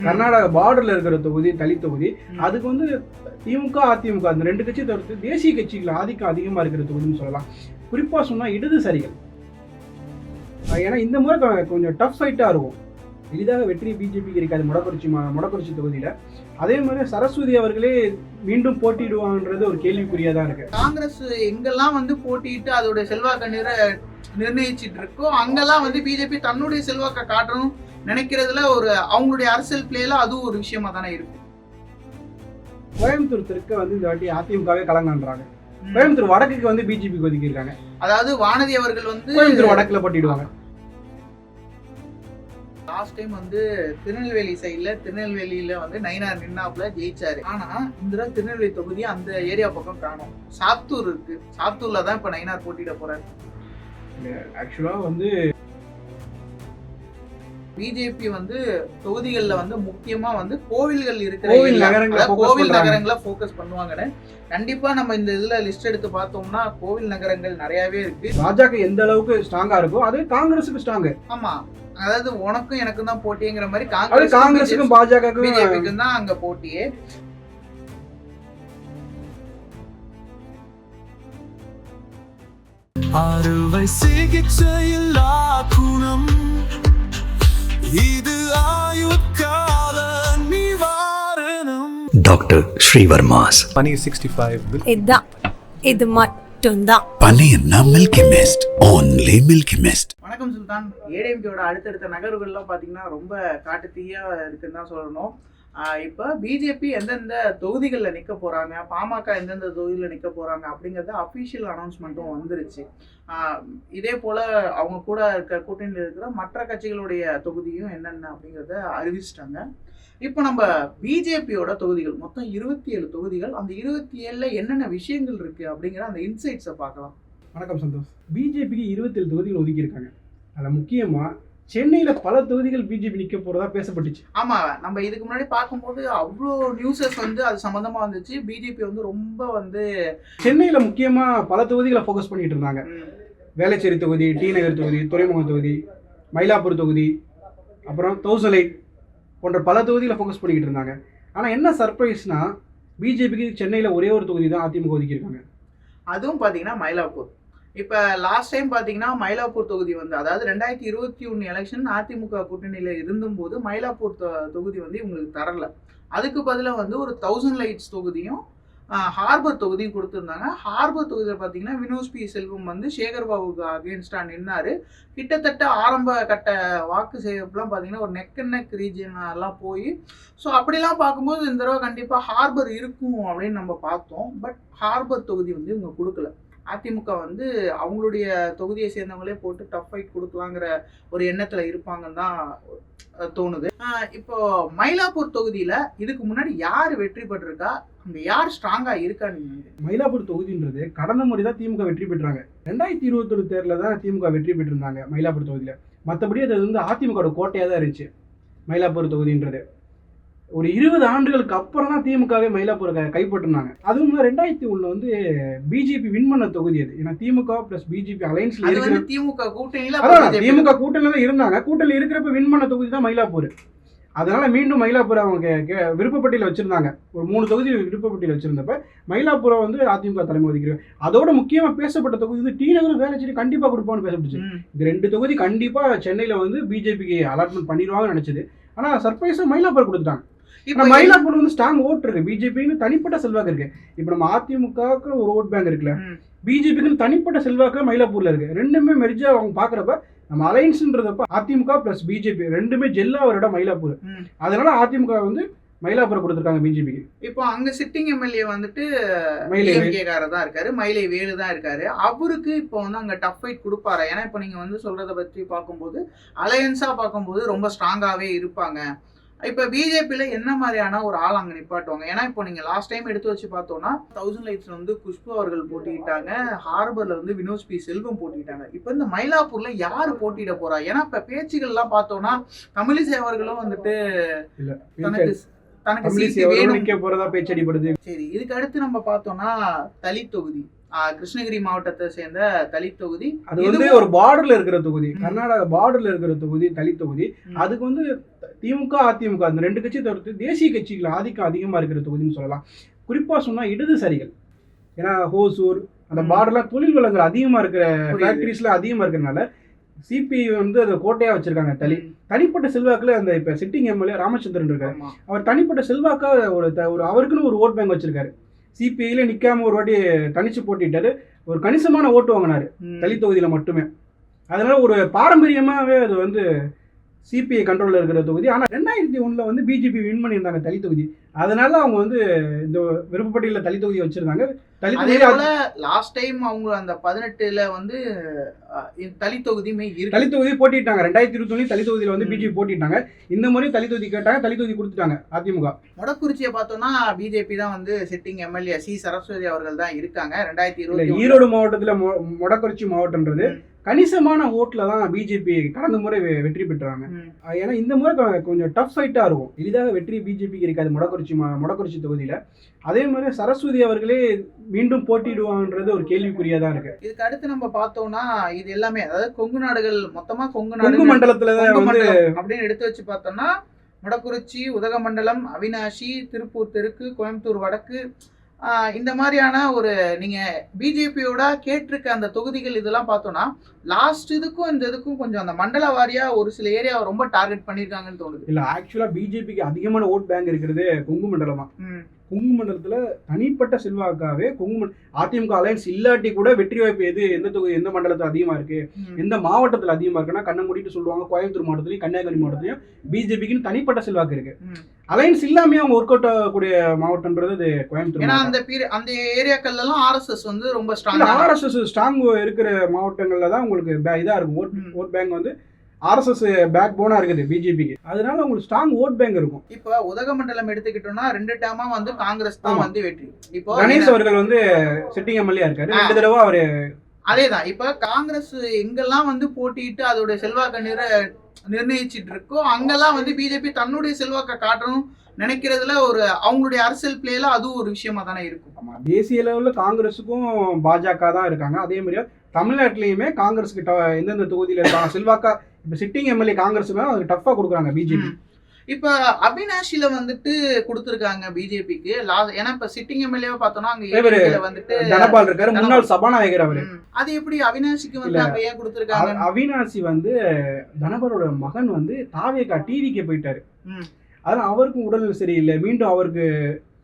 கர்நாடகா பார்டர்ல இருக்கிற தொகுதி தலித் தொகுதி. அதுக்கு வந்து திமுக அதிமுக அந்த ரெண்டு கட்சி தவிர்த்து தேசிய கட்சிகள் ஆதிக்கம் அதிகமா இருக்கிற தொகுதின்னு சொல்லலாம். குறிப்பா சொன்னா இடதுசாரிகள். ஏன்னா இந்த முறை கொஞ்சம் டஃப் ஃபைட்டா இருக்கும். எளிதாக வெற்றி பிஜேபிக்கு இருக்காது மொடக்குறிச்சி தொகுதியில. அதே மாதிரி சரஸ்வதி அவர்களே மீண்டும் போட்டியிடுவாங்கன்றது ஒரு கேள்விக்குறியா தான் இருக்கு. காங்கிரஸ் எங்கெல்லாம் வந்து போட்டிட்டு அதோட செல்வாக்க நிர்ணயிச்சிட்டு இருக்கோ அங்கெல்லாம் வந்து பிஜேபி தன்னுடைய செல்வாக்க காட்டணும் நினைக்கிறதுல ஒரு அவங்களுடைய அரசியல் பிளேல அதுவும் ஒரு விஷயமா தானே இருக்கும். கோயம்புத்தூர் தெற்க வந்து இந்த வாட்டி அதிமுகவே கலங்கன்றாங்க. கோயம்புத்தூர் வடக்குக்கு வந்து பிஜேபி ஒதுக்கி இருக்காங்க. அதாவது வானதி அவர்கள் வந்து கோயம்புத்தூர் வடக்குல போட்டிடுவாங்க. லாஸ்ட் டைம் வந்து திருநெல்வேலி சைட்ல திருநெல்வேலியில வந்து நயினார் நின்னாப்ல ஜெயிச்சாரு. ஆனா இந்த திருநெல்வேலி தொகுதி அந்த ஏரியா பக்கம் காணும். சாத்தூர் இருக்கு, சாத்தூர்ல தான் இப்ப நயினார் போட்டியிட போறாரு. ஆக்சுவலா வந்து பிஜேபி வந்து தொகுதிகள்ல வந்து முக்கியமா வந்து கோவில்கள் இருக்கிற கோவில் நகரங்களை போக்கஸ் பண்ணுவாங்கன்னு கண்டிப்பா நம்ம இந்த இதுல லிஸ்ட் எடுத்து பார்த்தோம்னா கோவில் நகரங்கள் நிறையவே இருக்கு. பாஜக எந்த அளவுக்கு ஸ்ட்ராங்கா இருக்கோ அது காங்கிரஸுக்கு ஸ்ட்ராங். ஆமா, அதாவது உனக்கும் எனக்கும் தான் போட்டிங்கிற மாதிரி காங்கிரஸுக்கும் பாஜகவுக்கும் பிஜேபிக்கும் தான் அங்க போட்டியே. அறுவை சிகிச்சையில் குணம் இது ஆயுட்கால நிவாரணம். டாக்டர் ஸ்ரீவர்மாஸ் பனீர் 65. இது மட்டும்தான் பனீர்னா milky mist, only milky mist. வணக்கம் சுல்தான். ஏடிஎம்கேவோட அடுத்தடுத்த நகர்வுகள்லாம் பாத்தீங்கன்னா ரொம்ப காட்டுத்தீயா இருக்குன்னு தான் சொல்லணும். இப்போ பிஜேபி எந்தெந்த தொகுதிகளில் நிற்க போகிறாங்க, பாமக எந்தெந்த தொகுதியில் நிற்க போகிறாங்க அப்படிங்கிறது அஃபிஷியல் அனௌன்ஸ்மெண்ட்டும் வந்துருச்சு. இதே போல் அவங்க கூட இருக்க கூட்டணியில் இருக்கிற மற்ற கட்சிகளுடைய தொகுதியும் என்னென்ன அப்படிங்கிறத அறிவிச்சிட்டாங்க. இப்போ நம்ம பிஜேபியோட தொகுதிகள் மொத்தம் 27 தொகுதிகள். அந்த 27ல் என்னென்ன விஷயங்கள் இருக்குது அப்படிங்கிற அந்த இன்சைட்ஸை பார்க்கலாம். வணக்கம் சந்தோஷ். பிஜேபிக்கு 27 தொகுதிகள் ஒதுக்கியிருக்காங்க. அதில் முக்கியமாக சென்னையில பல தொகுதிகள் பிஜேபி நிக்க போறதா பேசப்பட்டுச்சு. ஆமா, நம்ம இதுக்கு முன்னாடி பார்க்கும்போது அவ்வளோ நியூஸஸ் வந்து அது சம்பந்தமா வந்துச்சு. பிஜேபி வந்து ரொம்ப வந்து சென்னையில முக்கியமா பல தொகுதிகளை ஃபோக்கஸ் பண்ணிட்டு இருந்தாங்க. வேளச்சேரி தொகுதி, டி நகர் தொகுதி, துறைமுகம் தொகுதி, மயிலாப்பூர் தொகுதி, அப்புறம் தௌசலைட் போன்ற பல தொகுதிகளை ஃபோக்கஸ் பண்ணிக்கிட்டு இருந்தாங்க. ஆனா என்ன சர்ப்ரைஸ்னா பிஜேபிக்கு சென்னையில ஒரே ஒரு தொகுதி தான் அதிமுக ஒதுக்கியிருக்காங்க. அதுவும் பாத்தீங்கன்னா மயிலாப்பூர். இப்போ லாஸ்ட் டைம் பார்த்தீங்கன்னா மயிலாப்பூர் தொகுதி வந்து அதாவது 2021 எலெக்ஷன் அதிமுக கூட்டணியில் இருந்தபோது மயிலாப்பூர் தொகுதி வந்து இவங்களுக்கு தரல. அதுக்கு பதிலாக வந்து ஒரு 1000 லைட்ஸ் தொகுதியும் ஹார்பர் தொகுதியும் கொடுத்துருந்தாங்க. ஹார்பர் தொகுதியில் பார்த்தீங்கன்னா வினோத் பி செல்வம் வந்து சேகர் பாபுக்கு அகேன்ஸ்டாக நின்னார். கிட்டத்தட்ட ஆரம்ப கட்ட வாக்கு சேகரிப்புலாம் பார்த்தீங்கன்னா ஒரு நெக் அண்ட் நெக் ரீஜனெல்லாம் போய் ஸோ அப்படிலாம் பார்க்கும்போது இந்த தடவை கண்டிப்பாக ஹார்பர் இருக்கும் அப்படின்னு நம்ம பார்த்தோம். பட் ஹார்பர் தொகுதி வந்து இவங்க கொடுக்கல. அதிமுக வந்து அவங்களுடைய தொகுதியை சேர்ந்தவங்களே போட்டு டஃப் ஃபைட் கொடுக்கலாங்கிற ஒரு எண்ணத்துல இருப்பாங்கன்னு தான் தோணுது. இப்போ மயிலாப்பூர் தொகுதியில இதுக்கு முன்னாடி யார் வெற்றி பெற்றிருக்கா, அங்க யார் ஸ்ட்ராங்கா இருக்கான்னு? மயிலாப்பூர் தொகுதின்றது கடந்த முறை தான் திமுக வெற்றி பெற்றாங்க. 2021 தேர்தலில் தான் திமுக வெற்றி பெற்றிருந்தாங்க மயிலாப்பூர் தொகுதியில. மற்றபடி அது வந்து அதிமுக கோட்டையா தான் இருந்துச்சு மயிலாப்பூர் தொகுதின்றது. ஒரு 20 ஆண்டுகளுக்கு அப்புறம் தான் திமுகவே மயிலாப்பூரை கைப்பற்றினாங்க. அதுவும் 2001 வந்து பிஜேபி வின் பண்ண தொகுதி அது. ஏன்னா திமுக பிளஸ் பிஜேபி அலைன்ஸ்ல இருக்கிற திமுக கூட்டணியில தான் இருந்தாங்க. கூட்டணியில் இருக்கிறப்ப வின் பண்ண தொகுதி தான் மயிலாப்பூர். அதனால மீண்டும் மயிலாப்பூரை அவங்க விருப்பப்பட்டியல வச்சிருந்தாங்க. ஒரு 3 தொகுதி விருப்பப்பட்டியல வச்சிருந்தப்ப மயிலாப்பூரை வந்து அதிமுக தலைமை ஒதுக்கிறாங்க. அதோட முக்கியமா பேசப்பட்ட தொகுதி வந்து டி நகர் வேளச்சேரி கண்டிப்பா கொடுப்பான்னு பேசப்பட்டுச்சு. இந்த 2 தொகுதி கண்டிப்பா சென்னையில வந்து பிஜேபிக்கு அலாட்மெண்ட் பண்ணிடுவாங்கன்னு நினைச்சது. ஆனா சர்ப்ரைஸா மயிலாப்பூர் கொடுத்துட்டாங்க. இப்ப மயிலாப்பூர் வந்து ஸ்ட்ராங் ஓட் இருக்கு. பிஜேபின்னு தனிப்பட்ட செல்வாக்கு இருக்கு. இப்ப நம்ம அதிமுகவுக்கு ஒரு ஓட் பேங்க் இருக்குல்ல, பிஜேபிக்கு தனிப்பட்ட செல்வாக்கு மயிலாப்பூர்ல இருக்கு. ரெண்டுமே மெர்ஜா அவங்க பாக்குறப்ப நம்ம அலைன்ஸ்ன்றதப்ப அதிமுக பிளஸ் பிஜேபி ரெண்டுமே ஜெல்லா ஒரு இடம் மயிலாப்பூர். அதனால அதிமுக வந்து மயிலாப்பூர் கொடுத்துருக்காங்க பிஜேபிக்கு. இப்போ அங்க சிட்டிங் எம்எல்ஏ வந்துட்டு மயிலேகாரர் தான் இருக்காரு, மயிலை வேலு தான் இருக்காரு. அவருக்கு இப்போ வந்து அங்க டஃப் ஃபைட் கொடுப்பாரா? ஏன்னா இப்போ நீங்க வந்து சொல்றதை பற்றி பார்க்கும்போது அலையன்ஸா பார்க்கும்போது ரொம்ப ஸ்ட்ராங்காவே இருப்பாங்க. இப்போ பிஜேபியில் என்ன மாதிரியான ஒரு ஆள் அங்கே நிப்பாட்டுவாங்க? ஏன்னா இப்போ நீங்கள் லாஸ்ட் டைம் எடுத்து வச்சு பார்த்தோன்னா 1000 லைட்ஸில் வந்து குஷ்பு அவர்கள் போட்டிக்கிட்டாங்க, ஹார்பரில் வந்து வினோத் பி செல்வம் போட்டிக்கிட்டாங்க. இப்போ இந்த மயிலாப்பூரில் யார் போட்டியிட போறா? ஏன்னா இப்போ பேச்சுகள்லாம் பார்த்தோன்னா தமிழிசை அவர்களும் வந்துட்டு தனக்கு சீட்டு வேணும் போறதா பேச்சடிப்படுது. சரி, இதுக்கு அடுத்து நம்ம பார்த்தோம்னா தலித் தொகுதி. கிருஷ்ணகிரி மாவட்டத்தை சேர்ந்த தலித் தொகுதி. அது வந்து ஒரு பார்டர்ல இருக்கிற தொகுதி, கர்நாடகா பார்டர்ல இருக்கிற தொகுதி, தலித் தொகுதி. அதுக்கு வந்து திமுக அதிமுக அந்த ரெண்டு கட்சி தவிர்த்து தேசிய கட்சிகள் ஆதிக்கம் அதிகமா இருக்கிற தொகுதின்னு சொல்லலாம். குறிப்பா சொன்னா இடதுசாரிகள், ஏன்னா ஹோசூர் அந்த பார்டர்ல தொழில் வளங்கள் அதிகமா இருக்கிற ஃபேக்டரிஸ்ல அதிகமா இருக்கிறதுனால சிபிஐ வந்து அதை கோட்டையா வச்சிருக்காங்க. தனிப்பட்ட செல்வாக்குல அந்த இப்ப சிட்டிங் எம்எல்ஏ ராமச்சந்திரன் இருக்காரு, அவர் தனிப்பட்ட செல்வாக்கா ஒரு அவருக்குன்னு ஒரு ஓட் பேங்க் வச்சிருக்காரு. சிபிஐல நிக்காம ஒரு வாட்டி தனிச்சு போட்டிட்டாரு, ஒரு கணிசமான ஓட்டு வாங்கினாரு தலித் தொகுதியில மட்டுமே. அதனால ஒரு பாரம்பரியமாவே அது வந்து சிபிஐ கண்ட்ரோல்ல இருக்கிற தொகுதி. ஆனா 2001 வந்து பிஜேபி வின் பண்ணியிருந்தாங்க தலித் தொகுதி. அதனால அவங்க வந்து இந்த விருப்பப்பட்டியல தலித் தொகுதி வச்சிருந்தாங்க. அதே போல லாஸ்ட் டைம் அவங்க அந்த 18ல வந்து தலித் தொகுதியுமே இருக்கு. தலித் தொகுதி போட்டிட்டாங்க 2021 தலித் தொகுதியில வந்து பிஜேபி போட்டிட்டாங்க. இந்த முறை தலித் தொகுதி கேட்டாங்க, தலித் தொகுதி கொடுத்துட்டாங்க அதிமுக. மொடக்குறிச்சியை பார்த்தோம்னா பிஜேபி தான் வந்து சிட்டிங் எம்எல்ஏ சி சரஸ்வதி அவர்கள் தான் இருக்காங்க. 2020 ஈரோடு மாவட்டத்துல மொடக்குறிச்சி மாவட்டம்ன்றது கணிசமான ஓட்டுல தான் பிஜேபி கடந்த முறை வெற்றி பெற்றாங்க. ஏன்னா இந்த முறை கொஞ்சம் டஃப் ஃபைட்டா இருக்கும், எளிதாக வெற்றி பிஜேபிக்கு இருக்காது மொடக்குறிச்சி தொகுதியில. அதே மாதிரி சரஸ்வதி அவர்களே மீண்டும் போட்டிடுவாங்கன்றது ஒரு கேள்விக்குறியா தான் இருக்கு. இதுக்கு அடுத்து நம்ம பார்த்தோம்னா இது எல்லாமே அதாவது கொங்கு நாடுகள் மொத்தமா கொங்கு மண்டலத்துல அப்படின்னு எடுத்து வச்சு பார்த்தோம்னா மொடக்குறிச்சி, உதகமண்டலம், அவினாஷி, திருப்பூர் தெற்கு, கோயம்புத்தூர் வடக்கு, இந்த மாதிரியான ஒரு நீங்க பிஜேபியோட கேட்டிருக்க அந்த தொகுதிகள் இதெல்லாம் பார்த்தோம்னா லாஸ்ட் இதுக்கும் இந்த இதுக்கும் கொஞ்சம் அந்த மண்டல வாரியா ஒரு சில ஏரியாவை ரொம்ப டார்கெட் பண்ணிருக்காங்கன்னு தோணுது. இல்ல ஆக்சுவலா பிஜேபிக்கு அதிகமான ஓட் பேங்க் இருக்கிறது கொங்கு மண்டலம் தான். கொங்கு மண்டலத்துல தனிப்பட்ட செல்வாக்காவே அதிமுக அலையன்ஸ் இல்லாட்டி கூட வெற்றி வாய்ப்பு எந்த தொகுதி எந்த மண்டலத்துல அதிகமா இருக்கு, எந்த மாவட்டத்துல அதிகமா இருக்குன்னா கண்ணை மூடிட்டு சொல்லுவாங்க. கோயம்புத்தூர் மாவட்டத்திலையும் கன்னியாகுமரி மாவட்டத்திலையும் பிஜேபிக்குன்னு தனிப்பட்ட செல்வாக்கு இருக்கு. அலையன்ஸ் இல்லாம அவங்க ஒர்க் அவுட் ஆகக்கூடிய மாவட்டம்ன்றது கோயம்புத்தூர். ஏன்னா அந்த ஏரியாக்கள்ல எல்லாம் ஆர்எஸ்எஸ் வந்து ரொம்ப ஸ்ட்ராங். ஆர்எஸ்எஸ் ஸ்ட்ராங் இருக்கிற மாவட்டங்கள்ல தான் உங்களுக்கு இதா இருக்கும். ஓட் பேங்க் வந்து ஆர்எஸ்எஸ் பேக் போனா இருக்குது பிஜேபிக்கு. அதனால உங்களுக்கு ஸ்ட்ராங் ஓட் பேங்க் இருக்கும். இப்போ உதகமண்டலம் எடுத்துக்கிட்டோம்னா 2 டேமா வந்து காங்கிரஸ் தான் வந்து வெற்றி. இப்போ கணேஷ் அவர்கள் வந்து சிட்டிங் எம்எல்ஏ இருக்காரு, 2 தடவை அவரு. அதேதான் இப்ப காங்கிரஸ் எங்கெல்லாம் வந்து போட்டிட்டு அதோட செல்வாக்க நிர்ணயிச்சிட்டு இருக்கோ அங்கெல்லாம் வந்து பிஜேபி தன்னுடைய செல்வாக்க காட்டணும் நினைக்கிறதுல ஒரு அவங்களுடைய அரசியல் பிளேல அதுவும் ஒரு விஷயமா தானே இருக்கும். தேசிய லெவல்ல காங்கிரஸுக்கும் பாஜக தான் இருக்காங்க. அதே மாதிரி தமிழ்நாட்டிலயுமே காங்கிரஸ் கிட்ட எந்தெந்த தொகுதியில இருக்காங்க செல்வாக்கா இப்ப சிட்டிங் எம்எல்ஏ காங்கிரஸ் அதுக்கு டஃபா கொடுக்குறாங்க பிஜேபி. இப்ப அவினாஷில வந்துட்டு கொடுத்திருக்காங்க பிஜேபிக்கு. ஏன்னா இப்ப சிட்டிங் எம்எல்ஏ பார்த்தோம்னா அங்க வந்துட்டு தனபால் இருக்காரு, முன்னாள் சபாநாயகர் அவரு. அது எப்படி அவினாஷிக்கு வந்து அங்க ஏன் கொடுத்திருக்காங்க? அவினாஷி வந்து தனபாலோட மகன் வந்து தாவேகா டிவிக்கு போயிட்டாரு. அதனால அவருக்கும் உடல்நிலை சரியில்லை, மீண்டும் அவருக்கு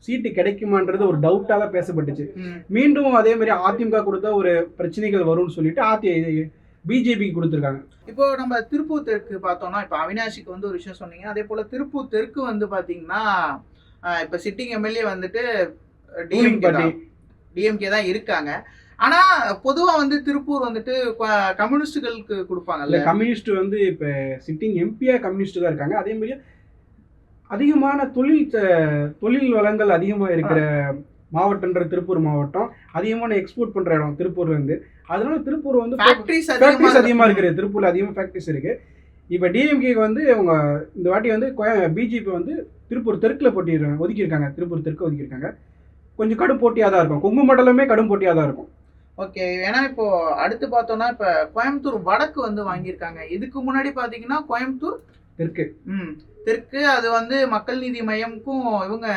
சீட்டு கிடைக்குமான்றது ஒரு டவுட்டா தான் பேசப்பட்டுச்சு. மீண்டும் அதே மாதிரி அதிமுக கொடுத்த ஒரு பிரச்சனைகள் வரும்னு சொல்லிட்டு பிஜேபிக்கு கொடுத்துருக்காங்க. இப்போ நம்ம திருப்பூர் தெற்கு பார்த்தோம்னா இப்ப அவினாஷிக்கு வந்து ஒரு விஷயம் சொன்னீங்க. அதே போல திருப்பூர் தெற்கு வந்து பாத்தீங்கன்னா இப்ப சிட்டிங் எம்எல்ஏ வந்துட்டு டிஎம்கே தான் இருக்காங்க. ஆனா பொதுவா வந்து திருப்பூர் வந்துட்டு கம்யூனிஸ்டுகளுக்கு கொடுப்பாங்கல்ல. கம்யூனிஸ்ட் வந்து இப்ப சிட்டிங் எம்பியா கம்யூனிஸ்ட் தான் இருக்காங்க. அதே மாதிரி அதிகமான தொழில் வளங்கள் அதிகமா இருக்கிற மாவட்டம்ன்ற திருப்பூர் மாவட்டம், அதிகமான எக்ஸ்போர்ட் பண்ற இடம் திருப்பூர்ல இருந்து. அதனால திருப்பூர் வந்து ஃபேக்டரிஸ் அதிகமா இருக்கு, திருப்பூர்ல அதிகமா ஃபேக்டரிஸ் இருக்கு. இப்ப டிஎம்கேக்கு வந்து அவங்க இந்த வாட்டி வந்து பிஜேபி வந்து திருப்பூர் தெற்குல ஒதுக்கியிருக்காங்க. திருப்பூர் தெற்கு ஒதுக்கியிருக்காங்க. கொஞ்சம் கடும் போட்டியா தான் இருக்கும். கொங்கு மண்டலமே கடும் போட்டியா தான் இருக்கும். ஓகே, ஏன்னா இப்போ அடுத்து பார்த்தோம்னா இப்ப கோயம்புத்தூர் வடக்கு வந்து வாங்கியிருக்காங்க. இதுக்கு முன்னாடி பாத்தீங்கன்னா கோயம்புத்தூர் தெற்கு அது வந்து மக்கள் நீதி மையமுக்கும் இவங்க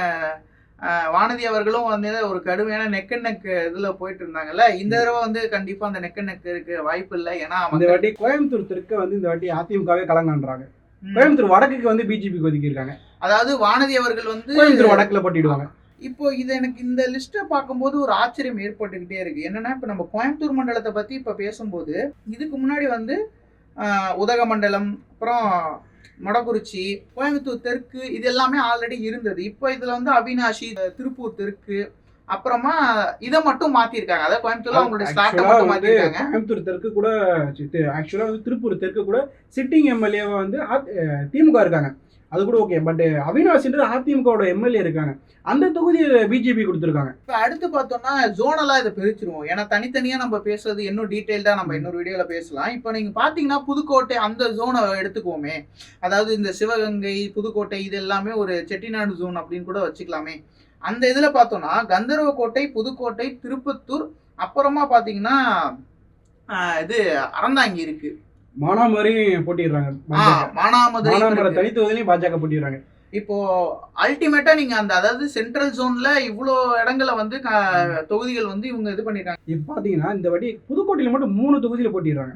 வானதி அவர்களும் வந்து ஒரு கடுமையான நெக் அண்ட் நெக் இதுல போயிட்டு இருந்தாங்கல்ல. இந்த தடவை வந்து கண்டிப்பா அந்த நெக் அண்ட் நெக் இருக்கு வாய்ப்பு இல்லை. ஏன்னா இந்த வாட்டி கோயம்புத்தூர் தெற்கு வந்து இந்த வாட்டி அதிமுகவே கலங்கான்றாங்க. கோயம்புத்தூர் வடக்குக்கு வந்து பிஜேபி ஒதுக்கி இருக்காங்க. அதாவது வானதி அவர்கள் வந்து கோயம்புத்தூர் வடக்குல போட்டிடுவாங்க. இப்போ இது எனக்கு இந்த லிஸ்ட்டை பார்க்கும்போது ஒரு ஆச்சரியம் ஏற்பட்டுக்கிட்டே இருக்கு. என்னன்னா இப்போ நம்ம கோயம்புத்தூர் மண்டலத்தை பத்தி இப்போ பேசும்போது இதுக்கு முன்னாடி வந்து உதகமண்டலம், அப்புறம் மொடக்குறிச்சி, கோயம்புத்தூர் தெற்கு இது எல்லாமே ஆல்ரெடி இருந்தது. இப்போ இதுல வந்து அவினாஷி, திருப்பூர் தெற்கு, அப்புறமா இதை மட்டும் மாத்திருக்காங்க. அதாவது கோயம்புத்தூர்ல அவங்களுடைய ஸ்லாட்டை மட்டும் மாத்திருக்காங்க. கோயம்புத்தூர் தெற்கு கூட ஆக்சுவலா வந்து திருப்பூர் தெற்கு கூட சிட்டிங் எம்எல்ஏ வந்து திமுக இருக்காங்க, அது கூட ஓகே. பட் அவினாஷின்றது அதிமுகவோட எம்எல்ஏ இருக்காங்க, அந்த தொகுதியை பிஜேபி கொடுத்துருக்காங்க. இப்போ அடுத்து பார்த்தோம்னா ஜோனலா இதை பிரிச்சிருவோம். ஏன்னா தனித்தனியா நம்ம பேசுறது இன்னும் டீட்டெயில்டா நம்ம இன்னொரு வீடியோல பேசலாம். இப்போ நீங்க பாத்தீங்கன்னா புதுக்கோட்டை அந்த ஜோனை எடுத்துக்குவோமே, அதாவது இந்த சிவகங்கை, புதுக்கோட்டை இது எல்லாமே ஒரு செட்டிநாடு ஜோன் அப்படின்னு கூட வச்சுக்கலாமே. அந்த இதுல பார்த்தோம்னா கந்தர்வக்கோட்டை, புதுக்கோட்டை, திருப்பத்தூர், அப்புறமா பாத்தீங்கன்னா இது அறந்தாங்கி இருக்கு, மானாமரையும் போட்டிடுறாங்க. மானாமதுரை மானாமரை தனித்தொகுதியிலையும் பாஜக போட்டிடுறாங்க. இப்போ அல்டிமேட்டா நீங்க அந்த அதாவது சென்ட்ரல் ஜோன்ல இவ்வளோ இடங்களை வந்து தொகுதிகள் வந்து இவங்க இது பண்ணிருக்காங்க. இப்ப பாத்தீங்கன்னா இந்த வாட்டி புதுக்கோட்டையில மட்டும் 3 தொகுதியில போட்டிடுறாங்க.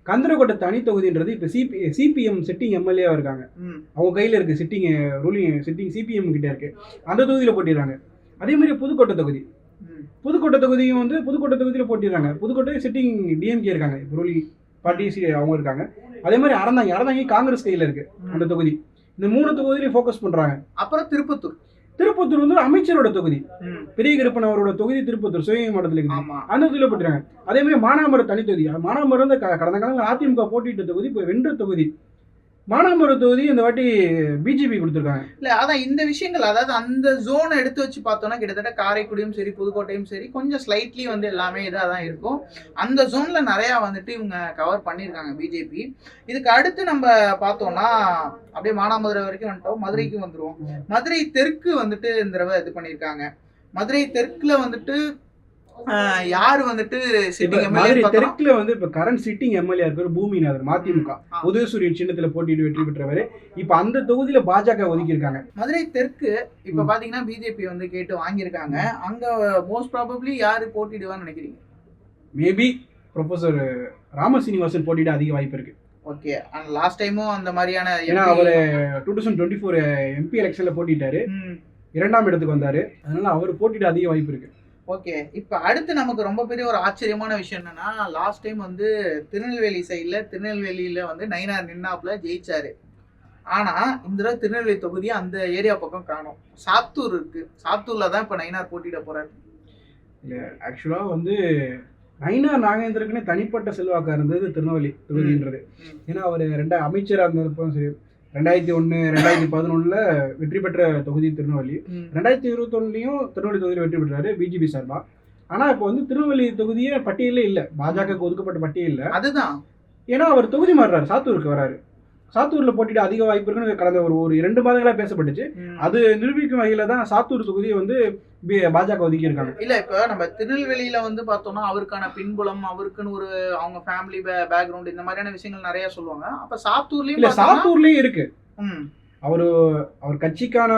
கந்தரக்கோட்டை தனி தொகுதின்றது இப்ப சிபிஎம் சிட்டிங் எம்எல்ஏவா இருக்காங்க, அவங்க கையில இருக்கு, சிட்டிங் சிபிஎம் கிட்ட இருக்கு, அந்த தொகுதியில போட்டிடுறாங்க. அதே மாதிரி புதுக்கோட்டை தொகுதியும் வந்து புதுக்கோட்டை தொகுதியில போட்டிடுறாங்க. புதுக்கோட்டை சிட்டிங் டிஎம்கே இருக்காங்க, ரூலிங் பார்ட்டி அவங்க இருக்காங்க. அதே மாதிரி அறந்தாங்கி காங்கிரஸ் கையில இருக்கு அந்த தொகுதி. இந்த 3 தொகுதியிலையும் ஃபோக்கஸ் பண்றாங்க. அப்புறம் திருப்பத்தூர் வந்து அமைச்சரோட தொகுதி, பெரிய கருப்பன் அவரோட தொகுதி திருப்பத்தூர் சிவகங்கை மாவட்டத்தில் இருக்கு, அந்த தொகுதியில போட்டுறாங்க. அதே மாதிரி மானாமரம் தனி தொகுதி, மானாமரம் வந்து கடந்த காலங்களில் அதிமுக போட்டியிட்ட தொகுதி, இப்போ வென்ற தொகுதி. மானாமரம் தொகுதி இந்த வாட்டி பிஜேபி கொடுத்துருக்காங்க. இல்ல அதான் இந்த விஷயங்கள், அதாவது அந்த ஜோனை எடுத்து வச்சு பார்த்தோம்னா கிட்டத்தட்ட காரைக்குடியும் சரி புதுக்கோட்டையும் சரி கொஞ்சம் ஸ்லைட்லி வந்து எல்லாமே இதாக தான் இருக்கும். அந்த ஜோன்ல நிறையா வந்துட்டு இவங்க கவர் பண்ணியிருக்காங்க பிஜேபி. இதுக்கு அடுத்து நம்ம பார்த்தோம்னா அப்படியே மானாமதுரை வரைக்கும் வந்துட்டோம், மதுரைக்கு வந்துருவோம். மதுரை தெற்கு வந்துட்டு இந்த தடவை இது பண்ணியிருக்காங்க. மதுரை தெற்குல வந்துட்டு யாரு வந்துட்டு மதுரை தெற்குல வந்து இப்ப கரண்ட் சிட்டிங் எம்எல்ஏ இருக்காரு பூமிநாதன், மதிமுக உதயசூரியன் சின்னத்துல போட்டிட்டு வெற்றி பெற்றவர். இப்ப அந்த தொகுதியில பாஜக ஒதுக்கி இருக்காங்க. மதுரை தெற்கு இப்ப பாத்தீங்கன்னா பிஜேபி வந்து கேட்டு வாங்கியிருக்காங்க. அங்க மோஸ்ட் ப்ராபப்ளி யாரு போட்டிடுவான்னு நினைக்கிறீங்க? மேபி ப்ரொஃபசர் ராமசீனிவாசன் போட்டிட அதிக வாய்ப்பு இருக்கு. ஓகே, லாஸ்ட் டைமும் அந்த மாதிரியான, ஏன்னா அவரு 2024 எம்பி எலெக்ஷன்ல போட்டிட்டாரு, 2ஆம் இடத்துக்கு வந்தாரு, அதனால அவர் போட்டிட அதிக வாய்ப்பு இருக்கு. ஓகே, இப்போ அடுத்து நமக்கு ரொம்ப பெரிய ஒரு ஆச்சரியமான விஷயம் என்னன்னா, லாஸ்ட் டைம் வந்து திருநெல்வேலியில வந்து நயினார் நின்னாப்புல ஜெயிச்சாரு. ஆனா இந்த தடவை திருநெல்வேலி தொகுதி அந்த ஏரியா பக்கம் காணும். சாத்தூர் இருக்கு, சாத்தூர்ல தான் இப்ப நயினார் போட்டியிட போறாரு. இல்ல ஆக்சுவலா வந்து நயினார் நாகேந்திரக்குன்னு தனிப்பட்ட செல்வாக்கா இருந்தது திருநெல்வேலி தொகுதின்றது. ஏன்னா அவர் 2 அமைச்சராக இருந்தப்போ சரி, 2001 2011 வெற்றி பெற்ற தொகுதி திருநெல்வேலி, 2021 திருநெல்வேலி தொகுதியில் வெற்றி பெற்றாரு பிஜேபி சார்பா. ஆனா இப்போ வந்து திருநெல்வேலி தொகுதியே பட்டியலே இல்லை, பாஜக ஒதுக்கப்பட்ட பட்டியல். அதுதான், ஏன்னா அவர் தொகுதி மாறுறாரு, சாத்தூருக்கு வராரு. சாத்தூர்ல போட்டிட்டு அதிக வாய்ப்பு இருக்குன்னு கடந்த ஒரு 2 மாதங்களா பேசப்பட்டுச்சு. அது நிரூபிக்கும் வகையில தான் சாத்தூர் தொகுதியை வந்து பாஜக ஒதுக்கி இருக்காங்க. இல்ல இப்ப நம்ம திருநெல்வேலியில வந்து பார்த்தோம்னா அவருக்கான பின்புலம், அவருக்குன்னு ஒரு அவங்க ஃபேமிலி பேக்ரவுண்ட், இந்த மாதிரியான விஷயங்கள் நிறைய சொல்லுவாங்க. அப்ப சாத்தூர்லயும் இருக்கு. அவர் கட்சிக்கான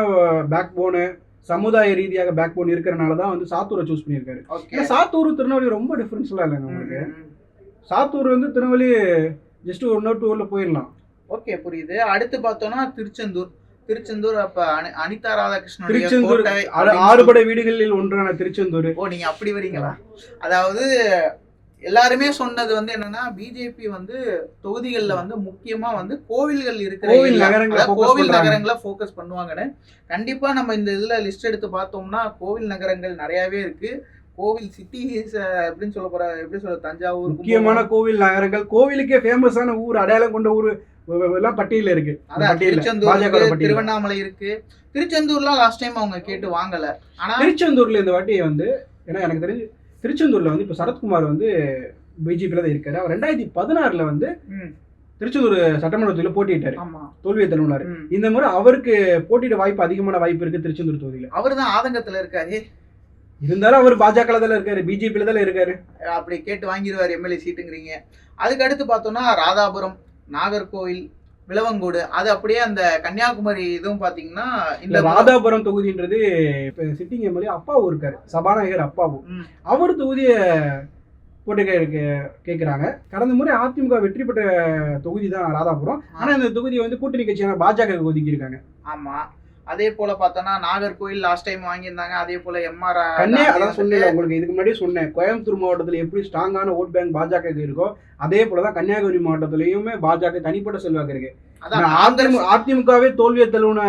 பேக் போனு, சமுதாய ரீதியாக பேக் போன் இருக்கிறனாலதான் வந்து சாத்தூரை சூஸ் பண்ணியிருக்காரு. சாத்தூர் திருநெல்வேலி ரொம்ப டிஃபரன்ஸ் எல்லாம் இல்லைங்க உங்களுக்கு. சாத்தூர் வந்து திருநெல்வேலி ஜஸ்ட் 1 2 ஊர்ல போயிடலாம். ஓகே, புரியுது. அடுத்து பார்த்தோம்னா திருச்செந்தூர் அப்ப அனிதா ராதாகிருஷ்ணன், திருச்செந்தூர் 6 படை வீடுகளில் ஒன்றான திருச்செந்தூர். ஓ, நீங்க அப்படி வரீங்களா? அதாவது எல்லாருமே சொன்னது வந்து என்னன்னா, பிஜேபி வந்து தொகுதிகள்ல வந்து முக்கியமா வந்து கோவில் நகரங்களை போக்கஸ் பண்ணுவாங்கன்னு. கண்டிப்பா நம்ம இந்த இதுல லிஸ்ட் எடுத்து பார்த்தோம்னா கோவில் நகரங்கள் நிறையவே இருக்கு. கோவில் சிட்டிஸ் அப்படின்னு சொல்ல போற, எப்படி சொல்ற, தஞ்சாவூர் முக்கியமான கோவில் நகரங்கள், கோவிலுக்கே ஃபேமஸான ஊர், அடையாளம் கொண்ட ஊர் எல்லாம் பட்டியல இருக்கு. திருவண்ணாமலை இருக்கு. திருச்செந்தூர்லாம் லாஸ்ட் டைம் அவங்க கேட்டு வாங்கல. ஆனா திருச்செந்தூர்ல இந்த வாட்டி வந்து, ஏன்னா எனக்கு தெரிஞ்சு திருச்செந்தூர்ல வந்து இப்ப சரத்குமார் வந்து பிஜேபியில தான் இருக்காரு. அவர் 2016 வந்து திருச்செந்தூர் சட்டமன்ற தொகுதியில போட்டிட்டாரு, தோல்வியை தழுவினாரு. இந்த முறை அவருக்கு போட்டியிட வாய்ப்பு, அதிகமான வாய்ப்பு இருக்கு திருச்செந்தூர் தொகுதியில. அவர் தான் ஆதங்கத்துல இருக்காரு. இருந்தாலும் அவர் பாஜக தான் இருக்காரு, பிஜேபியில தான் இருக்காரு. அப்படி கேட்டு வாங்கிடுவார் எம்எல்ஏ சீட்டுங்கிறீங்க. அதுக்கு அடுத்து பார்த்தோம்னா ராதாபுரம், நாகர்கோவில், விளவங்கோடு, அது அப்படியே அந்த கன்னியாகுமரி இதுவும் பாத்தீங்கன்னா இந்த ராதாபுரம் தொகுதின்றது இப்ப சிட்டிங் எம்எல்ஏ அப்பாவும் இருக்காரு, சபாநாயகர் அப்பாவும். அவர் தொகுதியை போட்டு கேட்கிறாங்க. கடந்த முறை அதிமுக வெற்றி பெற்ற தொகுதி தான் ராதாபுரம். ஆனா இந்த தொகுதியை வந்து கூட்டணி கட்சியான பாஜக ஒதுக்கி இருக்காங்க. ஆமா, அதே போல பார்த்தோம்னா நாகர்கோவில் லாஸ்ட் டைம் வாங்கியிருந்தாங்க. அதே போல எம்ஆர் அதான் சொன்னேன் உங்களுக்கு, இதுக்கு முன்னாடி சொன்னேன், கோயம்புத்தூர் மாவட்டத்தில் எப்படி ஸ்ட்ராங்கான ஓட் பேங்க் பாஜக இருக்கோ அதே போலதான் கன்னியாகுமரி மாவட்டத்திலயுமே பாஜக தனிப்பட்ட செல்வாக்கு இருக்கு. அதிமுகவே தோல்வியை தழுவின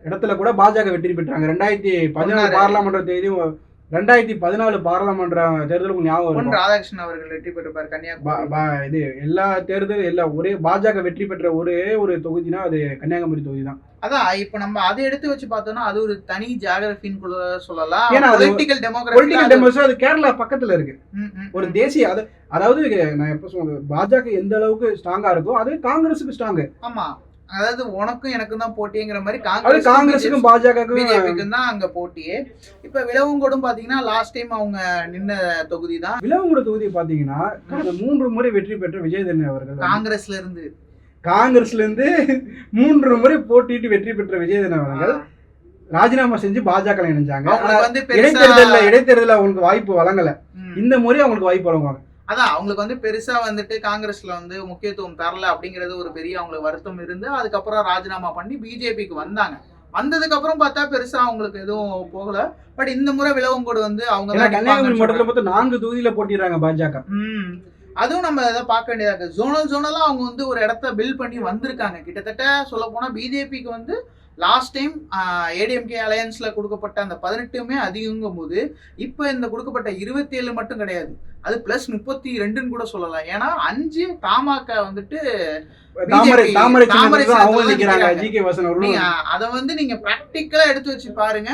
இடத்துல கூட பாஜக வெற்றி பெற்றாங்க. 2014 பாராளுமன்ற தேதியும் 2014 பாராளுமன்ற தேர்தலுக்கு ஞாபகம், ராதாகிருஷ்ணன் அவர்கள் வெற்றி பெற்றிருப்பார் கன்னியாகுமரி. இது எல்லா தேர்தலும் எல்லாம் ஒரே பாஜக வெற்றி பெற்ற ஒரே ஒரு தொகுதினா அது கன்னியாகுமரி தொகுதி தான். அதான் இப்ப நம்ம அதை எடுத்து வச்சு பார்த்தோம்னா அது ஒரு தனி ஜியோகிராஃபின்னு சொல்லலாம். ஏன்னா பொலிட்டிக்கல் டெமோக்ரஸி அது கேரளா பக்கத்துல இருக்கு. ஒரு தேசிய, அதாவது நான் எப்ப சொல்றது, பாஜக எந்த அளவுக்கு ஸ்ட்ராங்கா இருக்கோ அது காங்கிரஸுக்கு ஸ்ட்ராங். ஆமா, அதாவது உனக்கும் எனக்கும் தான் போட்டிங்கிற மாதிரி அது காங்கிரஸுக்கும் பாஜகவுக்கும் பிஜேபிக்கும் தான் அங்க போட்டியே. இப்ப விலவங்கோடும் பாத்தீங்கன்னா லாஸ்ட் டைம் அவங்க நின்ன தொகுதி தான். விலவங்கோடு தொகுதி பாத்தீங்கன்னா கடந்த 3 முறை வெற்றி பெற்ற விஜயதரணி அவர்கள் காங்கிரஸ்ல இருந்து 3 முறை போட்டிட்டு வெற்றி பெற்ற விஜயதரணி அவர்கள் ராஜினாமா செஞ்சு பாஜக இணைஞ்சாங்க. இடைத்தேர்தல அவங்களுக்கு வாய்ப்பு வழங்கல. இந்த முறை அவங்களுக்கு வாய்ப்பு வழங்குவாங்க. அதான் அவங்களுக்கு வந்து பெருசா வந்துட்டு காங்கிரஸ்ல வந்து முக்கியத்துவம் தரல அப்படிங்கிறது ஒரு பெரிய அவங்களுக்கு வருத்தம் இருந்து அதுக்கப்புறம் ராஜினாமா பண்ணி பிஜேபிக்கு வந்தாங்க. வந்ததுக்கு அப்புறம் பார்த்தா பெருசா அவங்களுக்கு எதுவும் போகல. பட் இந்த முறை விலவங்கோடு வந்து அவங்க கன்னியாகுமரி மாவட்டத்துல மொத்தம் 4 தொகுதியில போட்டிடுறாங்க பாஜக. அதுவும் நம்ம எதை பார்க்க வேண்டியதா இருக்கு. ஜோனலா அவங்க வந்து ஒரு இடத்த பில்ட் பண்ணி வந்திருக்காங்க. கிட்டத்தட்ட சொல்ல போனா பிஜேபிக்கு வந்து லாஸ்ட் டைம் ஏடிஎம்கே அலையன்ஸ்ல கொடுக்கப்பட்ட அந்த 18மே அதிகங்கும் போது இப்போ இந்த கொடுக்கப்பட்ட 27 மட்டும் கிடையாது, அது பிளஸ் 32ன்னு கூட சொல்லலாம். ஏன்னா 5 தமாக வந்துட்டு அதை வந்து நீங்க பிராக்டிக்கலா எடுத்து வச்சு பாருங்க.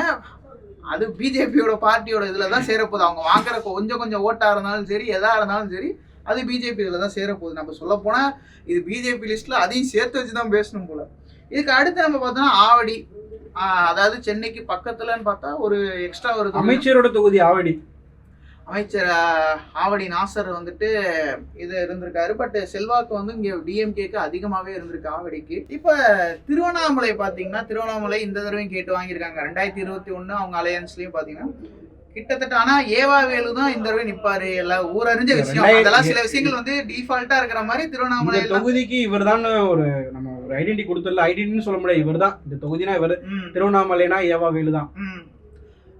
அது பிஜேபியோட பார்ட்டியோட இதுலதான் சேரப்போகுது. அவங்க வாங்குற கொஞ்சம் ஓட்டா இருந்தாலும் சரி, எதா இருந்தாலும் சரி, அது பிஜேபி இதுல தான் சேரப்போகுது. நம்ம சொல்ல போனா இது பிஜேபி லிஸ்ட்ல அதையும் சேர்த்து வச்சுதான் பேசணும் போல. இதுக்கு அடுத்து நம்ம பார்த்தோம்னா ஆவடி, அதாவது சென்னைக்கு பக்கத்துலன்னு பார்த்தா ஒரு எக்ஸ்ட்ரா ஒரு அமைச்சரோட தொகுதி ஆவடி. அமைச்சர் ஆவடி நாசர் வந்துட்டு இது இருந்திருக்காரு. பட் செல்வாக்கு வந்து இங்க டிஎம்கேக்கு அதிகமாவே இருந்திருக்கு ஆவடிக்கு. இப்ப திருவண்ணாமலை பாத்தீங்கன்னா திருவண்ணாமலை இந்த தடவையும் கேட்டு வாங்கியிருக்காங்க. 2021 அவங்க அலையன்ஸ்லயும் பாத்தீங்கன்னா கிட்டத்தட்ட. ஆனா ஏவா வேலு தான் இந்த தடவை நிப்பாரு. எல்லாம் ஊரறிஞ்ச விஷயம். அதெல்லாம் சில விஷயங்கள் வந்து டிஃபால்ட்டா இருக்கிற மாதிரி திருவண்ணாமலை தொகுதிக்கு இவர் தான் ஒரு நம்ம ஒரு ஐடென்டி கொடுத்துடல. ஐடென்டின்னு சொல்ல முடியாது, இவர் தான் இந்த தொகுதினா இவர். திருவண்ணாமலைனா ஏவா வேலு தான்.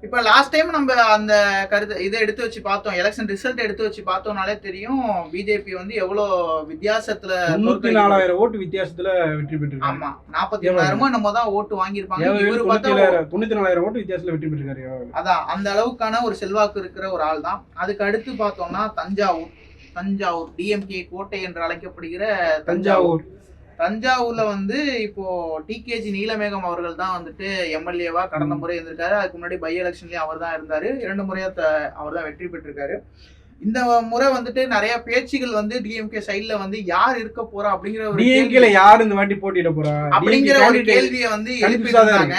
இப்ப லாஸ்ட் டைம் நம்ம அந்த கருத்து இதை எடுத்து வச்சு பார்த்தோம், எலெக்ஷன் ரிசல்ட் எடுத்து வச்சு பார்த்தோம்னாலே தெரியும் பிஜேபி வந்து எவ்வளவு வித்தியாசத்துல 94,000 ஓட்டு வித்தியாசத்துல வெற்றி பெற்றிருக்காங்க. ஆமா 47,000 நம்ம தான் ஓட்டு வாங்கியிருப்பாங்க. 94,000 ஓட்டு வித்தியாசத்துல வெற்றி பெற்றிருக்காரு. அதான் அந்த அளவுக்கான ஒரு செல்வாக்கு இருக்கிற ஒரு ஆள் தான். அதுக்கு அடுத்து பார்த்தோம்னா தஞ்சாவூர் டிஎம்கே கோட்டை என்று அழைக்கப்படுகிற தஞ்சாவூர்ல வந்து இப்போ டிகேஜி நீலமேகம் அவர்கள் தான் வந்துட்டு எம்எல்ஏவா கடந்த முறை இருந்திருக்காரு. அதுக்கு முன்னாடி பை எலெக்ஷன்லயும் அவர் தான் இருந்தாரு. 2 முறையா அவர் தான் வெற்றி பெற்றிருக்காரு. இந்த முறை வந்துட்டு நிறைய பேச்சுகள் வந்து டிஎம்கே சைட்ல வந்து யார் இருக்க போறா அப்படிங்கிற ஒரு டிஎம்கேல யார் இந்த வாட்டி போட்டியிட போறா அப்படிங்கிற ஒரு கேள்வியை வந்து எழுப்பிட்டாங்க.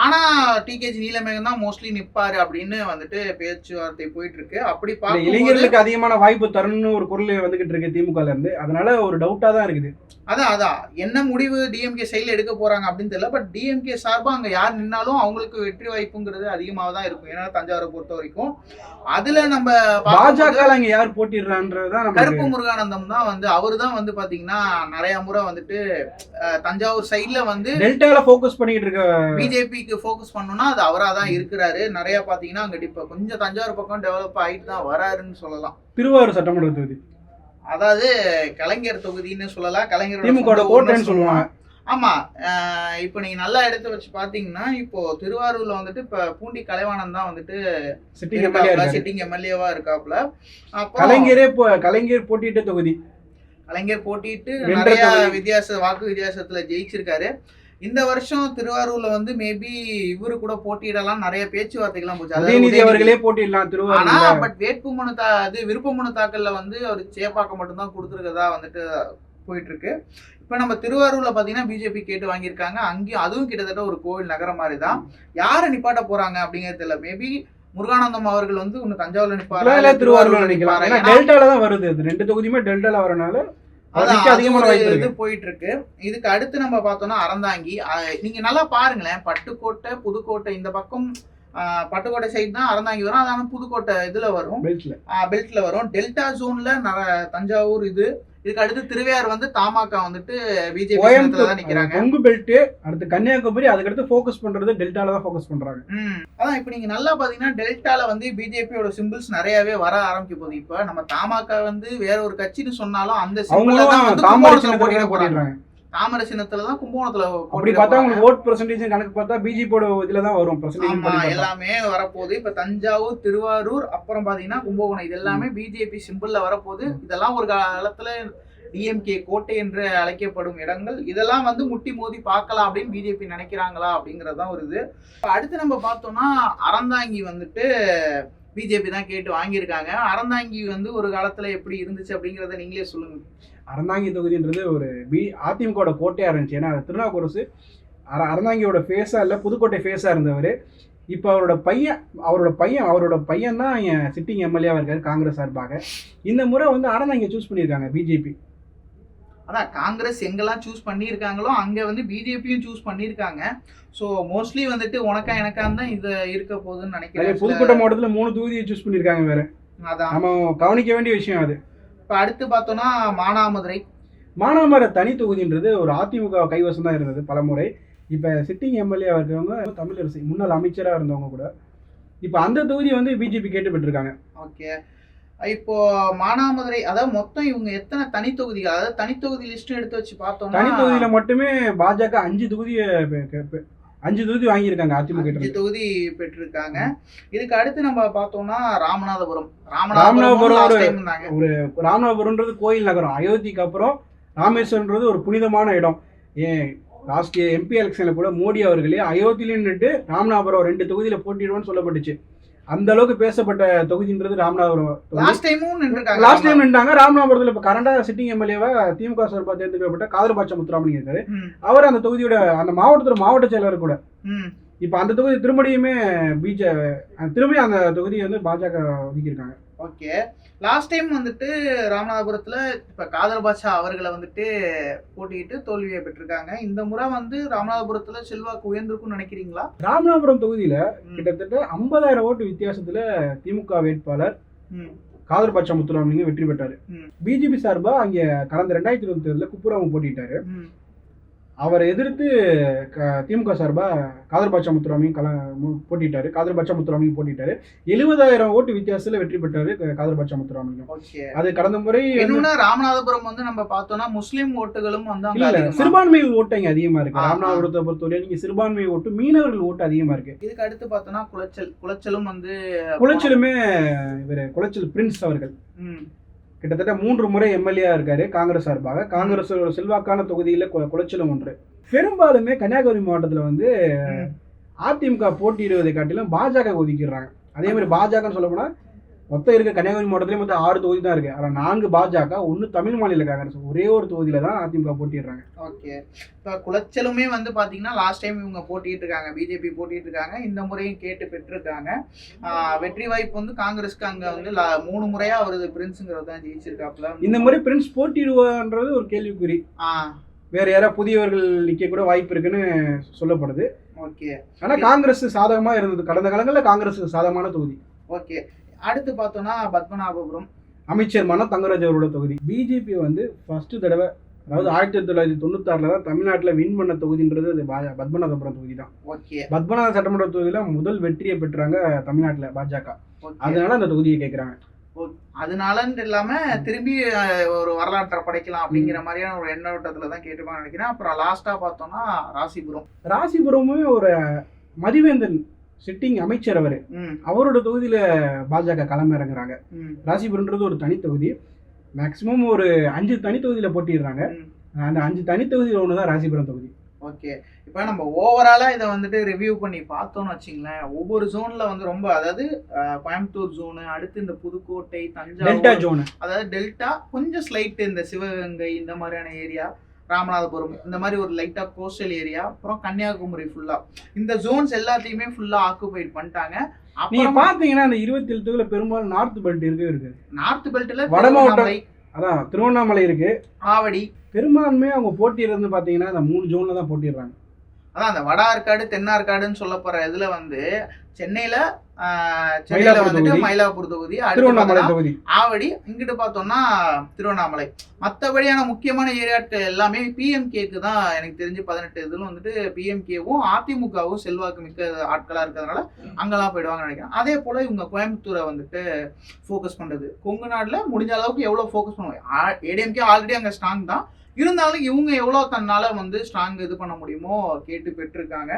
ஆனா டிகேஜி நீலமேகம் தான் மோஸ்ட்லி நிப்பாரு அப்படின்னு வந்துட்டு பேச்சுவார்த்தை போயிட்டு இருக்கு. அப்படி பார்க்க இளைஞர்களுக்கு அதிகமான வாய்ப்பு தரணும்னு ஒரு குரல் வந்துகிட்டு இருக்கு திமுகல இருந்து. அதனால ஒரு டவுட்டா தான் இருக்குது. அதான் என்ன முடிவு டிஎம்கே சைட்ல எடுக்க போறாங்க அப்படின்னு தெரியல. பட் டிஎம்கே சார்பா அங்க யார் நின்னாலும் அவங்களுக்கு வெற்றி வாய்ப்புங்கிறது அதிகமாக தான் இருக்கும். ஏன்னா தஞ்சாவூரை பொறுத்த வரைக்கும் அதுல நம்ம பாஜக அங்க யார் போட்டிடுறான்றதுதான் கருப்பு முருகானந்தம் தான் வந்து அவரு தான் வந்து பாத்தீங்கன்னா நிறைய முறை வந்துட்டு தஞ்சாவூர் சைட்ல வந்து டெல்டால போக்கஸ் பண்ணிட்டு இருக்க பிஜேபிக்கு போக்கஸ் பண்ணோம்னா அது அவரா தான் இருக்கிறாரு. நிறைய பாத்தீங்கன்னா அங்க இப்ப கொஞ்சம் தஞ்சாவூர் பக்கம் டெவலப் ஆயிட்டு தான் வராருன்னு சொல்லலாம். திருவாரூர் சட்டமன்ற தொகுதி, அதாவது கலைஞர் தொகுதின்னு சொல்லலாம், கலைஞர் திமுக கோட்டைன்னு சொல்லுவாங்க. ஆமா, இப்ப நீங்க நல்லா எடுத்து வச்சு பாத்தீங்கன்னா இப்போ திருவாரூர்ல வந்துட்டு இப்ப பூண்டி கலைவாணன் தான் வந்துட்டு சிட்டிங் எம்எல்ஏவா இருக்காப்ல. கலைஞர் போட்டியிட்ட தொகுதி, கலைஞர் போட்டிட்டு நிறைய வாக்கு வித்தியாசத்துல ஜெயிச்சிருக்காரு. இந்த வருஷம் திருவாரூர்ல வந்து மேபி இவரு கூட போட்டியிடலாம், நிறைய பேச்சுவார்த்தைகள்லாம் போச்சு. ஆனா பட் வேட்புமனு விருப்பமனு தாக்கல்ல வந்து அவர் சேப்பாக்க மட்டும்தான் கொடுத்துருக்கதா வந்துட்டு போயிட்டு இருக்கு. இப்ப நம்ம திருவாரூர்ல பாத்தீங்கன்னா பிஜேபி கேட்டு வாங்கியிருக்காங்க. அங்கேயும் அதுவும் கிட்டத்தட்ட ஒரு கோவில் நகரம் மாதிரி தான். யாரை நிப்பாட்ட போறாங்க அப்படிங்கிறது தெரியல. மேபி முருகானந்தம் அவர்கள் வந்து ஒன்னு தஞ்சாவூர்ல நிப்பாரு, திருவாரூர்ல நினைக்கலாம். டெல்டால தான் வருது, 2 தொகுதியுமே டெல்டால வரனால இது போயிட்டு இருக்கு. இதுக்கு அடுத்து நம்ம பார்த்தோம்னா அறந்தாங்கி. நீங்க நல்லா பாருங்களேன், பட்டுக்கோட்டை புதுக்கோட்டை இந்த பக்கம் பட்டுக்கோட்டை சைடு தான் அறந்தாங்கி வரும். அதான புதுக்கோட்டை இதுல வரும், பெல்ட்ல வரும். டெல்டா ஜோன்ல தஞ்சாவூர் இதுக்கு அடுத்து திருவையார் வந்து தமாக வந்துட்டு பிஜேபி தான் நிக்கிறாங்க. கொங்கு பெல்ட் அடுத்து கன்னியாகுமரி, அதுக்கு அடுத்து ஃபோக்கஸ் பண்றது டெல்டால தான் ஃபோக்கஸ் பண்றாங்க. அதான் இப்ப நீங்க நல்லா பாத்தீங்கன்னா டெல்டால வந்து பிஜேபியோட சிம்பிள்ஸ் நிறையவே வர ஆரம்பிக்க போகுது. இப்ப நம்ம தமாக வந்து வேற ஒரு கட்சின்னு சொன்னாலும் அந்த சிம்பிள்ல தான் வந்து கும்பகோணத்துல போட்டிடுறாங்க. தாமரை சின்னத்துலதான் கும்பகோணத்துல அப்படி பார்த்தா உங்களுக்கு ஓட் பெர்சன்டேஜ் கணக்கு பார்த்தா பிஜேபியோட இதுல தான் வரும் பெர்சன்டேஜ் எல்லாமே வரப்போகுது. இப்ப தஞ்சாவூர், திருவாரூர், அப்புறம் பாத்தீங்கன்னா கும்பகோணம், இது எல்லாமே பிஜேபி சிம்பிள்ல வரப்போகுது. இதெல்லாம் ஒரு காலத்துல டிஎம்கே கோட்டை என்று அழைக்கப்படும் இடங்கள். இதெல்லாம் வந்து முட்டி மோதி பார்க்கலாம் அப்படின்னு பிஜேபி நினைக்கிறாங்களா அப்படிங்கறதுதான் ஒரு இது. அடுத்து நம்ம பார்த்தோம்னா அறந்தாங்கி வந்துட்டு பிஜேபி தான் கேட்டு வாங்கியிருக்காங்க. அறந்தாங்கி வந்து ஒரு காலத்துல எப்படி இருந்துச்சு அப்படிங்கிறத நீங்களே சொல்லுங்க. அறந்தாங்கி தொகுதின்றது ஒரு அதிமுகவோட கோட்டையாக இருந்துச்சு. ஏன்னா திருநாவுக்கரசு அறந்தாங்கியோட ஃபேஸாக இல்லை, புதுக்கோட்டை ஃபேஸாக இருந்தவர். இப்போ அவரோட பையன் தான் சிட்டிங் எம்எல்ஏவாக இருக்கார் காங்கிரஸ் சார்பாக. இந்த முறை வந்து அறந்தாங்கியை சூஸ் பண்ணியிருக்காங்க பிஜேபி. அதான் காங்கிரஸ் எங்கெல்லாம் சூஸ் பண்ணியிருக்காங்களோ அங்கே வந்து பிஜேபியும் சூஸ் பண்ணியிருக்காங்க. ஸோ மோஸ்ட்லி வந்துட்டு உனக்கா எனக்கான் தான் இது இருக்க போகுதுன்னு நினைக்கிறேன். புதுக்கோட்டை மாவட்டத்தில் 3 தொகுதியை சூஸ் பண்ணியிருக்காங்க வேற. அதான் நம்ம கவனிக்க வேண்டிய விஷயம் அது. இப்போ அடுத்து பார்த்தோன்னா மானாமதுரை தனி தொகுதின்றது ஒரு அதிமுக கைவசம் தான் இருந்தது பலமுறை. இப்போ சிட்டிங் எம்எல்ஏ இருக்கிறவங்க தமிழரசி முன்னாள் அமைச்சராக இருந்தவங்க கூட இப்போ அந்த தொகுதி வந்து பிஜேபி கேட்டு பெற்றிருக்காங்க. ஓகே, இப்போ மானாமதுரை அதாவது மொத்தம் இவங்க எத்தனை தனி தொகுதிகள், அதாவது தனி தொகுதி லிஸ்ட் எடுத்து வச்சு பார்த்தோம்னா தனி தொகுதியில மட்டுமே பாஜக 5 தொகுதி வாங்கியிருக்காங்க. அதிமுக 5 தொகுதி பெற்றிருக்காங்க. இதுக்கு அடுத்து நம்ம பார்த்தோம்னா ராமநாதபுரம் ஒரு ராமநாதபுரம்ன்றது கோயில் நகரம். அயோத்திக்கு அப்புறம் ராமேஸ்வரம்ன்றது ஒரு புனிதமான இடம். ஏன் லாஸ்ட் எம்பி எலெக்ஷன்ல கூட மோடி அவர்களே அயோத்தியிலும் நின்று ராமநாதபுரம் 2 தொகுதியில போட்டிடுவான்னு சொல்லப்பட்டுச்சு. அந்த அளவுக்கு பேசப்பட்ட தொகுதின்றது ராமநாதபுரம். லாஸ்ட் டைம் நின்றாங்க ராமநாதபுரத்தில். இப்போ கரண்டா சிட்டிங் எம்எல்ஏவா திமுக சார்பாக தேர்ந்தெடுக்கப்பட்ட காதர்பாட்சா முத்துராமலிங்கம் இருக்காரு. அவர் அந்த தொகுதியோட அந்த மாவட்ட செயலர் கூட. இப்போ அந்த தொகுதி திரும்ப அந்த தொகுதியை வந்து பாஜக ஒதுக்கியிருக்காங்க. ஓகே, லாஸ்ட் டைம் வந்துட்டு ராமநாதபுரத்துல இப்ப காதர் பாட்சா அவர்களை வந்துட்டு போட்டிட்டு தோல்வியை பெற்றிருக்காங்க. இந்த முறை வந்து ராமநாதபுரத்துல செல்வாக்கு உயர்ந்திருக்கும்னு நினைக்கிறீங்களா? ராமநாதபுரம் தொகுதியில கிட்டத்தட்ட 50,000 ஓட்டு வித்தியாசத்துல திமுக வேட்பாளர் காதர் பாட்சா முத்துராமலிங்கம் வெற்றி பெற்றாரு. பிஜேபி சார்பா அங்க கடந்த 2027 குப்புராம போட்டிட்டாரு. அவரை எதிர்த்து திமுக சார்பா காதர் பாட்சா முத்துராமலிங்கம் போட்டிட்டாரு. 70,000 ஓட்டு வித்தியாசத்துல வெற்றி பெற்றாரு காதர் பாட்சா முத்துராமலிங்கம். அது கடந்த முறை ராமநாதபுரம் வந்து நம்ம பார்த்தோம்னா முஸ்லீம் ஓட்டுகளும் வந்து சிறுபான்மை ஓட்டு இங்க அதிகமா இருக்கு. ராமநாதபுரத்தை பொறுத்தவரை நீங்க சிறுபான்மை ஓட்டு, மீனவர்கள் ஓட்டு அதிகமா இருக்கு. இதுக்கு அடுத்து பார்த்தோம்னா குளச்சல் பிரின்ஸ் அவர்கள் கிட்டத்தட்ட 3 முறை எம்எல்ஏ இருக்காரு காங்கிரஸ் சார்பாக. காங்கிரஸ் செல்வாக்கான தொகுதியில குளச்சலும் ஒன்று. பெரும்பாலுமே கன்னியாகுமரி மாவட்டத்துல வந்து அதிமுக போட்டியிடுவதை காட்டிலும் பாஜக ஒதுக்கிடுறாங்க. அதே மாதிரி பாஜகன்னு சொல்ல போனா மொத்தம் இருக்க கன்னியாகுமரி மாவட்டத்திலே மொத்தம் 6 தொகுதி தான் இருக்கு. ஆனால் 4 பாஜக, 1 தமிழ் மாநில காங்கிரஸ். ஒரே ஒரு தொகுதியில தான் அதிமுக போட்டிடுறாங்க. ஓகே, இப்போ குளச்சலுமே வந்து பாத்தீங்கன்னா லாஸ்ட் டைம் இவங்க போட்டிட்டு இருக்காங்க, பிஜேபி போட்டிட்டு இருக்காங்க. இந்த முறையும் கேட்டு பெற்றிருக்காங்க. வெற்றி வாய்ப்பு வந்து காங்கிரஸ்க்கு அங்க வந்து 3 முறையா அவரது பிரின்ஸுங்கிறது தான் ஜெயிச்சிருக்காப்புல. இந்த முறை பிரின்ஸ் போட்டிடுவான்றது ஒரு கேள்விக்குறி. வேற யாராவது புதியவர்கள் நிக்க கூட வாய்ப்பு இருக்குன்னு சொல்லப்படுது. ஓகே, ஆனா காங்கிரஸ் சாதகமா இருந்தது. கடந்த காலங்களில் காங்கிரஸ் சாதகமான தொகுதி. ஓகே, அடுத்து பார்த்தோம்னா பத்மநாபபுரம் அமைச்சர் மன தங்கராஜ் அவரோட தொகுதி. பிஜேபி வந்து ஃபர்ஸ்ட் தடவை, அதாவது 1996 தான் தமிழ்நாட்டில் வின் பண்ண தொகுதின்றது அது பத்மநாபபுரம் தொகுதி தான். ஓகே, பத்மநாப சட்டமன்ற தொகுதியில முதல் வெற்றியை பெற்றாங்க தமிழ்நாட்டில் பாஜக. அதனால அந்த தொகுதியை கேட்கிறாங்க. அதனாலன்னு இல்லாம திரும்பி ஒரு வரலாற்றை படைக்கலாம் அப்படிங்கிற மாதிரியான ஒரு எண்ணோட்டத்துல தான் கேட்டுப்பாங்க நினைக்கிறேன். அப்புறம் லாஸ்டா பார்த்தோம்னா ராசிபுரமும் ஒரு மதிவேந்தன் சிட்டிங் அமைச்சர் அவரோட தொகுதியில பாஜக களமிறங்குறாங்க. ராசிபுரம்ன்றது ஒரு தனி தொகுதி. மேக்சிமம் ஒரு 5 தனி தொகுதியில போட்டிடுறாங்க. அந்த 5 தனி தொகுதியில் ஒண்ணுதான் ராசிபுரம் தொகுதி. ஓகே, இப்போ நம்ம ஓவராலா இதை வந்துட்டு ரிவ்யூ பண்ணி பார்த்தோம்னு வச்சுங்களேன், ஒவ்வொரு ஜோன்ல வந்து ரொம்ப, அதாவது கோயம்புத்தூர் ஜோனு, அடுத்து இந்த புதுக்கோட்டை, தஞ்சாவூர் ஜோனு, அதாவது டெல்டா, கொஞ்சம் ஸ்லைட் இந்த சிவகங்கை இந்த மாதிரியான ஏரியா, ராமநாதபுரம் இந்த மாதிரி ஒரு லைட்டா கோஸ்டல் ஏரியா, அப்புறம் கன்னியாகுமரி ஃபுல்லா இந்த ஜோன்ஸ் எல்லாத்தையுமே ஃபுல்லா ஆக்குபைட் பண்ணிட்டாங்க. நீங்க பாத்தீங்கன்னா அந்த 27 தொகுதியில பெரும்பாலும் நார்த் பெல்ட் இருக்கு. நார்த் பெல்ட்ல வட மாவட்டம், அதான் திருவண்ணாமலை இருக்கு, ஆவடி. பெரும்பான்மையா அவங்க போட்டியிருந்து பாத்தீங்கன்னா அந்த 3 ஜோன்ல தான் போட்டிடுறாங்க. அதான் அந்த வட ஆற்காடு தென்னார்காடுன்னு சொல்ல போற இதுல வந்து சென்னையில வந்துட்டு மயிலாப்பூர் தொகுதி, திருவண்ணாமலை தொகுதி, ஆவடி, இங்கிட்டு பார்த்தோம்னா திருவண்ணாமலை. மற்றபடியான முக்கியமான ஏரியாட்டு எல்லாமே பிஎம்கேக்கு தான் எனக்கு தெரிஞ்சு 18 இதுல வந்துட்டு பிஎம்கேவும் அதிமுகவும் செல்வாக்கு மிக்க ஆட்களா இருக்கிறதுனால அங்கெல்லாம் போயிடுவாங்கன்னு நினைக்கிறேன். அதே போல இவங்க கோயம்புத்தூரை வந்துட்டு ஃபோக்கஸ் பண்றது, கொங்கு நாடுல முடிஞ்ச அளவுக்கு எவ்வளவு ஃபோக்கஸ் பண்ணுவாங்க. ஏடிஎம்கே ஆல்ரெடி அங்க ஸ்ட்ராங் தான், இருந்தாலும் இவங்க எவ்வளோ தன்னால வந்து ஸ்ட்ராங் இது பண்ண முடியுமோ கேட்டு பெற்றிருக்காங்க.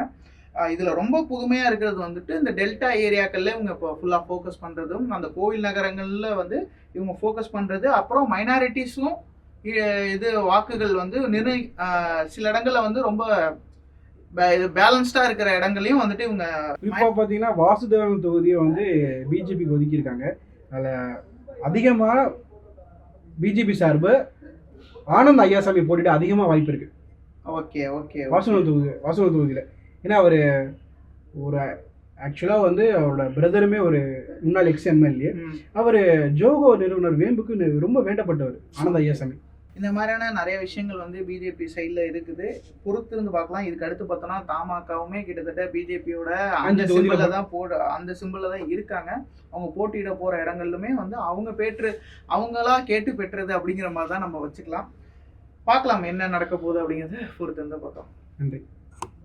இதில் ரொம்ப புதுமையாக இருக்கிறது வந்துட்டு இந்த டெல்டா ஏரியாக்கள்ல இவங்க இப்போ ஃபுல்லாக ஃபோக்கஸ் பண்ணுறதும், அந்த கோவில் நகரங்களில் வந்து இவங்க ஃபோக்கஸ் பண்ணுறது, அப்புறம் மைனாரிட்டிஸும் இது வாக்குகள் வந்து சில இடங்களில் வந்து ரொம்ப இது பேலன்ஸ்டா இருக்கிற இடங்களையும் வந்துட்டு இவங்க இப்போ பார்த்தீங்கன்னா வாசுதேவன் தொகுதியை வந்து பிஜேபிக்கு ஒதுக்கியிருக்காங்க. அதில் அதிகமாக பிஜேபி சார்பு ஆனந்த் ஐயாசாமி போட்டிட்டு அதிகமாக வாய்ப்பு இருக்கு ஓகே ஓகே வாசுதேவன் தொகுதியில். ஏன்னா அவர் ஒரு ஆக்சுவலாக வந்து அவரோட பிரதருமே ஒரு முன்னாள் எக்ஸ்-எம்எல்ஏ. அவர் ஜோகோ நிறுவனர் வேம்புக்கு ரொம்ப வேண்டப்பட்டவர் ஆனந்த் ஐயாசாமி. இந்த மாதிரியான நிறைய விஷயங்கள் வந்து பிஜேபி சைடில் இருக்குது, பொறுத்திருந்து பார்க்கலாம். இதுக்கு அடுத்து பார்த்தோம்னா தமாகவுமே கிட்டத்தட்ட பிஜேபியோட அந்த சிம்பிளில் தான் அந்த சிம்பிளில் தான் இருக்காங்க. அவங்க போட்டியிட போகிற இடங்கள்லுமே வந்து அவங்களா கேட்டு பெற்றது அப்படிங்கிற மாதிரி தான் நம்ம வச்சுக்கலாம். பார்க்கலாம் என்ன நடக்க போகுது அப்படிங்கிறத பொறுத்திருந்து பார்க்கலாம். நன்றி.